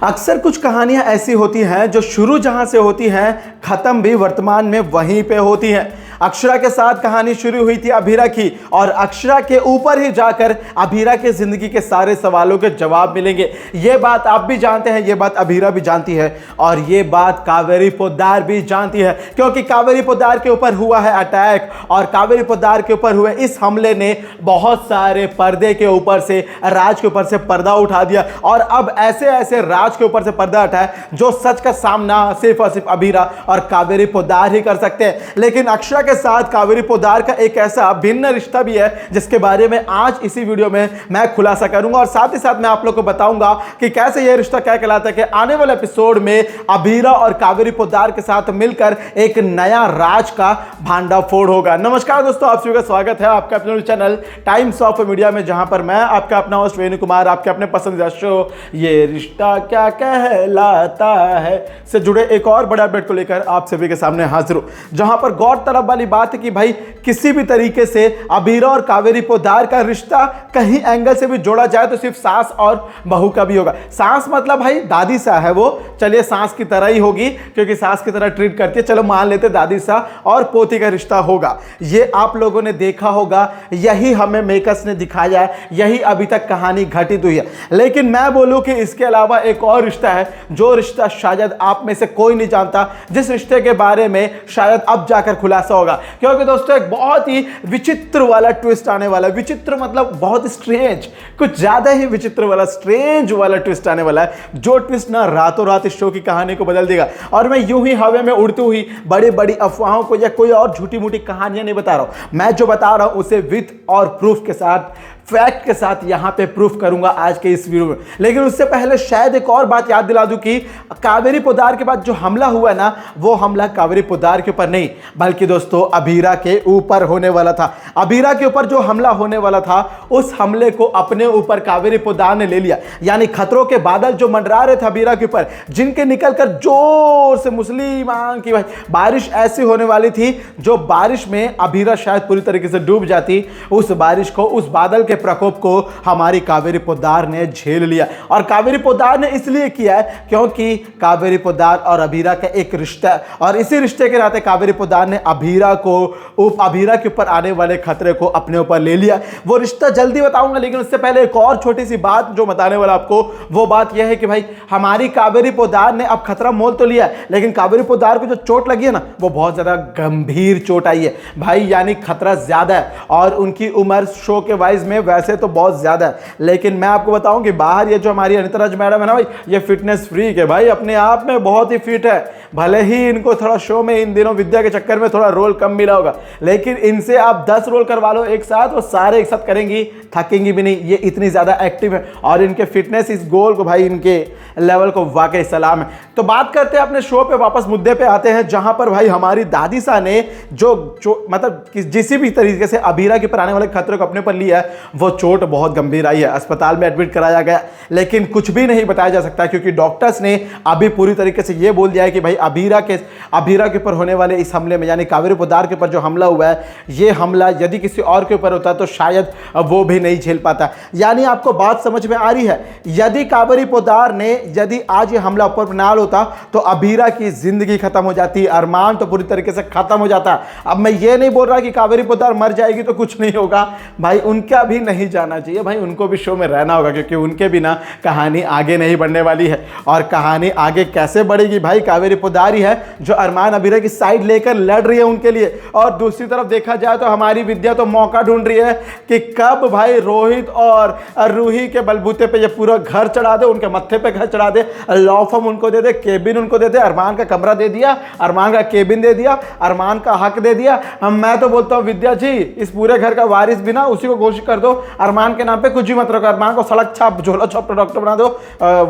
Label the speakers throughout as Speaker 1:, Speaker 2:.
Speaker 1: अक्सर कुछ कहानियां ऐसी होती हैं जो शुरू जहां से होती हैं खत्म भी वर्तमान में वहीं पे होती हैं। अक्षरा के साथ कहानी शुरू हुई थी अभीरा की, और अक्षरा के ऊपर ही जाकर अभीरा के जिंदगी के सारे सवालों के जवाब मिलेंगे। ये बात आप भी जानते हैं, ये बात अभीरा भी जानती है, और ये बात कावेरी पोद्दार भी जानती है, क्योंकि कावेरी पोद्दार के ऊपर हुआ है अटैक, और कावेरी पोद्दार के ऊपर हुए इस हमले ने बहुत सारे पर्दे के ऊपर से, राज के ऊपर से पर्दा उठा दिया। और अब ऐसे ऐसे राज के ऊपर से पर्दा हटाए जो सच का सामना सिर्फ और सिर्फ अभीरा और कावेरी पोद्दार ही कर सकते हैं। लेकिन अक्षरा के साथ कावेरी पोद्दार का एक ऐसा भिन्न रिश्ता भी है जिसके बारे में आज इसी वीडियो में मैं खुलासा करूंगा, और साथ ही साथ मैं आप लोग को बताऊंगा कि कैसे यह रिश्ता क्या कहलाता है कि आने वाले एपिसोड में अभीरा और कावेरी पोद्दार के साथ मिलकर एक नया राज का भांडाफोड़ होगा। नमस्कार दोस्तों, आप सभी का स्वागत है आपका अपने चैनल टाइम्स ऑफ मीडिया में, जहां पर मैं आपका अपना होस्ट वेणु कुमार आपके अपने पसंदीदा शो ये रिश्ता क्या कहलाता है से जुड़े एक और बड़ा अपडेट को लेकर आप सभी के सामने हाजिर हूं, जहां पर गौरतलब वाली बात है कि भाई किसी भी तरीके से अभीरा और कावेरी पोद्दार का रिश्ता कहीं एंगल से भी जोड़ा जाए तो सिर्फ सास और बहू का भी होगा। सास मतलब भाई दादी सा है वो, चलिए सास की तरह ही होगी क्योंकि सास की तरह ट्रीट करती है, चलो मान लेते दादी सा और पोती का रिश्ता होगा। ये आप लोगों ने देखा होगा, यही हमें मेकर्स ने दिखाया है, यही अभी तक कहानी घटित हुई है। लेकिन मैं बोलूं कि इसके अलावा एक और रिश्ता है, जो रिश्ता शायद आप में से कोई नहीं जानता, जिस रिश्ते के बारे में शायद अब जाकर खुलासा होगा, क्योंकि दोस्तों एक बहुत ही विचित्र वाला ट्विस्ट आने वाला है। विचित्र मतलब बहुत स्ट्रेंज, कुछ ज्यादा ही विचित्र वाला स्ट्रेंज वाला ट्विस्ट आने वाला है, जो ट्विस्ट ना रातों रात इस शो की कहानी को बदल देगा। और मैं यूं ही हवा में उड़ती हुई बड़ी बड़ी अफवाहों को या कोई और झूठी मूठी कहानियां नहीं बता रहा हूं, मैं जो बता रहा हूं उसे विथ और प्रूफ के साथ, फैक्ट के साथ यहां पे प्रूफ करूंगा आज के इस वीडियो में। लेकिन उससे पहले शायद एक और बात याद दिला दूं कि कावेरी पोद्दार के बाद जो हमला हुआ ना, वो हमला कावेरी पोद्दार के ऊपर नहीं बल्कि दोस्तों अभीरा के ऊपर होने वाला था। अभीरा के ऊपर जो हमला होने वाला था, उस हमले को अपने ऊपर कावेरी पोद्दार ने ले लिया। यानी खतरों के बादल जो मंडरा रहे थे अभीरा के ऊपर, जिनके निकलकर जोर से मुसलमान की भाई बारिश ऐसी होने वाली थी, जो बारिश में अभीरा शायद पूरी तरीके से डूब जाती, उस बारिश को, उस बादल के प्रकोप को हमारी कावेरी पोद्दार ने झेल लिया। और कावेरी पोद्दार ने इसलिए किया है क्योंकि कावेरी पोद्दार और अभीरा का एक रिश्ता है, और इसी रिश्ते के नाते कावेरी पोद्दार ने अभीरा के ऊपर आने वाले खतरे को अपने ऊपर ले लिया। वो रिश्ता जल्दी बताऊंगा, लेकिन उससे पहले एक और छोटी सी बात जो बताने वाला आपको, वो बात यह है कि भाई हमारी कावेरी पोद्दार ने अब खतरा मोल तो लिया, लेकिन कावेरी पोद्दार को जो चोट लगी है ना, वो बहुत ज्यादा गंभीर चोट आई है भाई, यानी खतरा ज्यादा है। और उनकी उम्र शो के वाइज में वैसे तो बहुत ज्यादा है, लेकिन मैं आपको बताऊं कि बाहर ये जो हमारी अनिता राज मैडम है ना भाई, ये फिटनेस फ्रीक है भाई, अपने आप में बहुत ही फिट है। भले ही इनको थोड़ा शो में इन दिनों विद्या के चक्कर में थोड़ा रोल कम मिला होगा, लेकिन इनसे आप 10 रोल करवा लो एक साथ, वो सारे एक साथ करेंगी, थकेंगी भी नहीं। ये इतनी ज्यादा एक्टिव है, और इनके फिटनेस, इस गोल को भाई, इनके लेवल को वाकई सलाम है। तो बात करते हैं अपने शो पे, वापस मुद्दे पे आते हैं, जहां पर भाई हमारी दादी सा ने जो मतलब जिस भी तरीके से अभीरा के ऊपर आने वाले खतरे को अपने पर लिया है, वो चोट बहुत गंभीर आई है, अस्पताल में एडमिट कराया गया, लेकिन कुछ भी नहीं बताया जा सकता क्योंकि डॉक्टर्स ने अभी पूरी तरीके से ये बोल दिया है कि भाई अभीरा के ऊपर होने वाले इस हमले में, यानी कावेरी पोद्दार के ऊपर जो हमला हुआ है, ये हमला यदि किसी और के ऊपर होता तो शायद वो भी नहीं झेल पाता। यानी आपको बात समझ में आ रही है, यदि कावेरी पोद्दार ने यदि आज ये हमला ऊपर ना होता तो अभीरा की जिंदगी खत्म हो जाती, अरमान तो पूरी तरीके से खत्म हो जाता। अब मैं ये नहीं बोल रहा कि कावेरी पोद्दार मर जाएगी तो कुछ नहीं होगा भाई, उनका भी नहीं जाना चाहिए भाई, उनको भी शो में रहना होगा, क्योंकि उनके बिना कहानी आगे नहीं बढ़ने वाली है। और कहानी आगे कैसे बढ़ेगी भाई, कावेरी पोद्दार ही है जो अरमान अभीरा की साइड लेकर लड़ रही है उनके लिए। और दूसरी तरफ देखा जाए तो हमारी विद्या तो मौका ढूंढ रही है कि कब भाई रोहित और रूही के बलबूते पे ये पूरा घर चढ़ा दे, उनके मत्थे पे घर चढ़ा दे, लॉ फॉर्म उनको दे दे, केबिन उनको दे दे, अरमान का कमरा दे दिया, अरमान का केबिन दे दिया, अरमान का हक दे दिया। मैं तो बोलता हूँ विद्या जी, इस पूरे घर का वारिस भी ना उसी को घोषित कर दो, अरमान के नाम पे कुछ भी मत रखो, अरमान को सड़क छाप, झोला छाप डॉक्टर बना दो,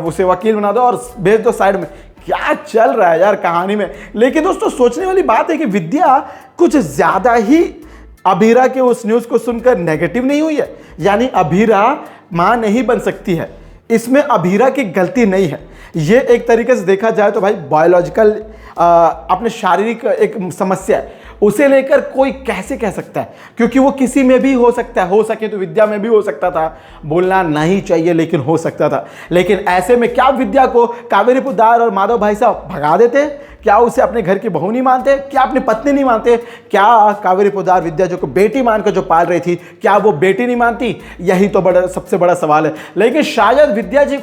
Speaker 1: उसे वकील बना दो और भेज दो साइड में। क्या चल रहा है यार कहानी में। लेकिन दोस्तों सोचने वाली बात है कि विद्या कुछ ज्यादा ही अभीरा के उस न्यूज को सुनकर नेगेटिव नहीं हुई है, यानी अभीरा मां नहीं बन सकती है, इसमें अभीरा की गलती नहीं है। ये एक तरीके से देखा जाए तो भाई बायोलॉजिकल अपने शारीरिक एक समस्या है, उसे लेकर कोई कैसे कह सकता है, क्योंकि वो किसी में भी हो सकता है, हो सके तो विद्या में भी हो सकता था, बोलना नहीं चाहिए लेकिन हो सकता था। लेकिन ऐसे में क्या विद्या को कावेरी पोद्दार और माधव भाई साहब भगा देते? क्या उसे अपने घर की बहू नहीं मानते? क्या अपनी पत्नी नहीं मानते? क्या कावेरी पोद्दार विद्या जो को बेटी मानकर जो पाल रही थी, क्या वो बेटी नहीं मानती? यही तो सबसे बड़ा सवाल है। लेकिन शायद विद्या जी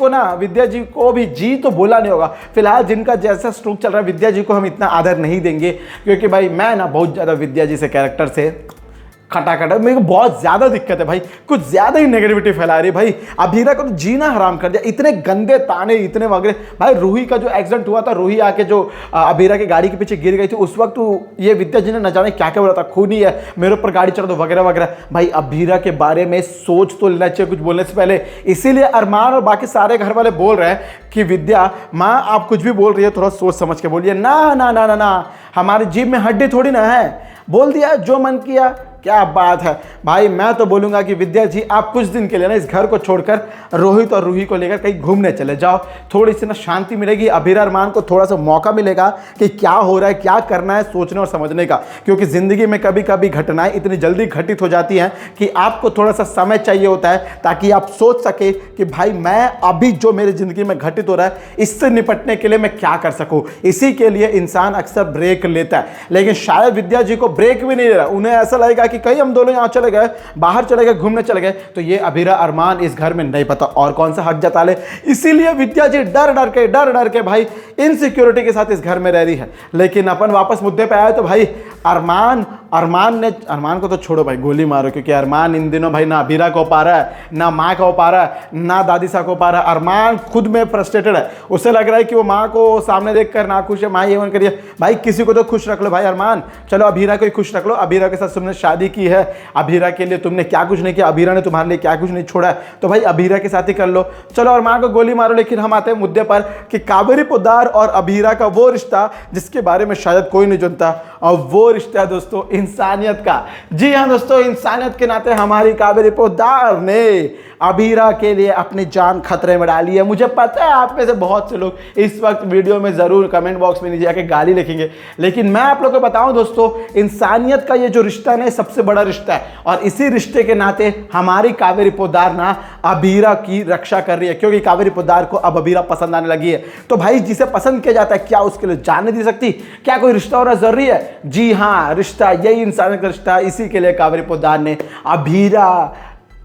Speaker 1: को भी जी तो बोला नहीं होगा। फिलहाल जिनका जैसा स्ट्रोक चल रहा है, विद्या जी को हम इतना आदर नहीं देंगे, क्योंकि भाई मैं ना बहुत ज़्यादा विद्या जी से कैरेक्टर से खटाखटा, मेरे को बहुत ज़्यादा दिक्कत है भाई, कुछ ज़्यादा ही नेगेटिविटी फैला रही है भाई। अभीरा को तो जीना हराम कर दिया, इतने गंदे ताने, इतने वगैरह। भाई रूही का जो एक्सीडेंट हुआ था, रूही आके जो अभीरा की गाड़ी के पीछे गिर गई थी, उस वक्त ये विद्या जी ने न जाने क्या क्या बोला था, खूनी है, मेरे ऊपर गाड़ी चढ़ा दो वगैरह वगैरह। भाई अभीरा के बारे में सोच तो लेना चाहिए कुछ बोलने से पहले। इसीलिए अरमान और बाकी सारे घर वाले बोल रहे हैं कि विद्या माँ आप कुछ भी बोल रही है थोड़ा सोच समझ के बोलिए। ना ना ना ना ना, हमारी जीभ में हड्डी थोड़ी ना है, बोल दिया जो मन किया। क्या बात है भाई। मैं तो बोलूंगा कि विद्या जी आप कुछ दिन के लिए ना इस घर को छोड़कर रोहित और रूही को लेकर कहीं घूमने चले जाओ, थोड़ी सी ना शांति मिलेगी, अभीरा अरमान को थोड़ा सा मौका मिलेगा कि क्या हो रहा है, क्या करना है, सोचने और समझने का। क्योंकि जिंदगी में कभी कभी घटनाएं इतनी जल्दी घटित हो जाती हैं कि आपको थोड़ा सा समय चाहिए होता है ताकि आप सोच सके कि भाई मैं अभी जो मेरी जिंदगी में घटित हो रहा है इससे निपटने के लिए मैं क्या कर सकूं। इसी के लिए इंसान अक्सर ब्रेक लेता है, लेकिन शायद विद्या जी को ब्रेक भी नहीं ले रहा। उन्हें ऐसा लगेगा कि कहीं हम दोनों यहां चले गए, बाहर चले गए, घूमने चले गए तो ये अभीरा अरमान इस घर में नहीं पता और कौन सा हक जता ले। इसीलिए विद्या जी डर डर के भाई इनसिक्योरिटी के साथ इस घर में रह रही है। लेकिन अपन वापस मुद्दे पे आए तो भाई अरमान को तो छोड़ो भाई, गोली मारो, क्योंकि अरमान इन दिनों भाई ना अभीरा को पा रहा है, ना माँ को पा रहा है, ना दादी साहब को पा रहा है। अरमान खुद में फ्रस्ट्रेटेड है, उसे लग रहा है कि वो माँ को सामने देख कर ना खुश है, माँ ये मन करिए। भाई किसी को तो खुश रख लो भाई अरमान, चलो अभीरा को ही खुश रख लो। अभीरा के साथ तुमने शादी की है, अभीरा के लिए तुमने क्या कुछ नहीं किया, अभीरा ने तुम्हारे लिए क्या कुछ नहीं छोड़ा है, तो भाई अभीरा के साथ ही कर लो, चलो अरमान को गोली मारो। लेकिन हम आते हैं मुद्दे पर कि कावेरी पोद्दार और अभीरा का वो रिश्ता जिसके बारे में शायद कोई नहीं जानता, और वो रिश्ता है दोस्तों इंसानियत का। जी हाँ दोस्तों, इंसानियत के नाते हमारी कावेरी पोद्दार ने अभीरा के लिए अपनी जान खतरे में डाली है। मुझे पता है आप में से बहुत से लोग इस वक्त वीडियो में जरूर कमेंट बॉक्स में नीचे जाके गाली लिखेंगे, लेकिन मैं आप लोगों को बताऊं दोस्तों, इंसानियत का ये जो रिश्ता है सबसे बड़ा रिश्ता है, और इसी रिश्ते के नाते हमारी कावेरी पोद्दार ना अभीरा की रक्षा कर रही है, क्योंकि कावेरी पोद्दार को अब अभीरा पसंद आने लगी है। तो भाई जिसे पसंद किया जाता है क्या उसके लिए जान नहीं दे सकती? क्या कोई रिश्ता होना जरूरी है? जी हाँ, रिश्ता यही इंसानियत का रिश्ता है। इसी के लिए कावेरी पोद्दार ने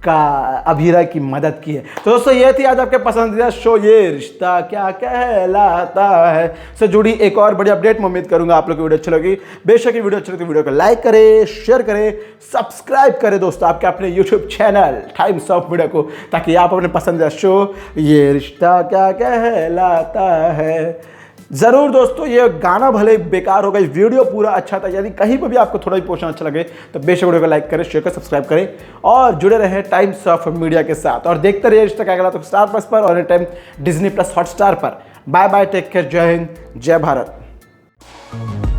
Speaker 1: अभीरा की मदद की है। तो दोस्तों ये थी आज आपके पसंदीदा शो ये रिश्ता क्या कहलाता है से जुड़ी एक और बड़ी अपडेट। मैं उम्मीद करूंगा आप लोग की वीडियो अच्छी लगी। बेशक ये वीडियो अच्छी लगी तो वीडियो को लाइक करें, शेयर करें, सब्सक्राइब करें दोस्तों आपके अपने YouTube channel times of media को, ताकि आप अपने पसंदीदा शो ये रिश्ता क्या कहलाता है जरूर दोस्तों। ये गाना भले बेकार होगा, वीडियो पूरा अच्छा था। यदि कहीं पर भी आपको थोड़ा भी पोर्शन अच्छा लगे तो बेशक वीडियो को लाइक करें, शेयर करें, सब्सक्राइब करें और जुड़े रहें टाइम्स ऑफ मीडिया के साथ। और देखते रहिए रिश्ता क्या कहलाता है स्टार प्लस पर और any time Disney plus Hotstar पर। बाय बाय, टेक केयर, जय हिंद, जय भारत।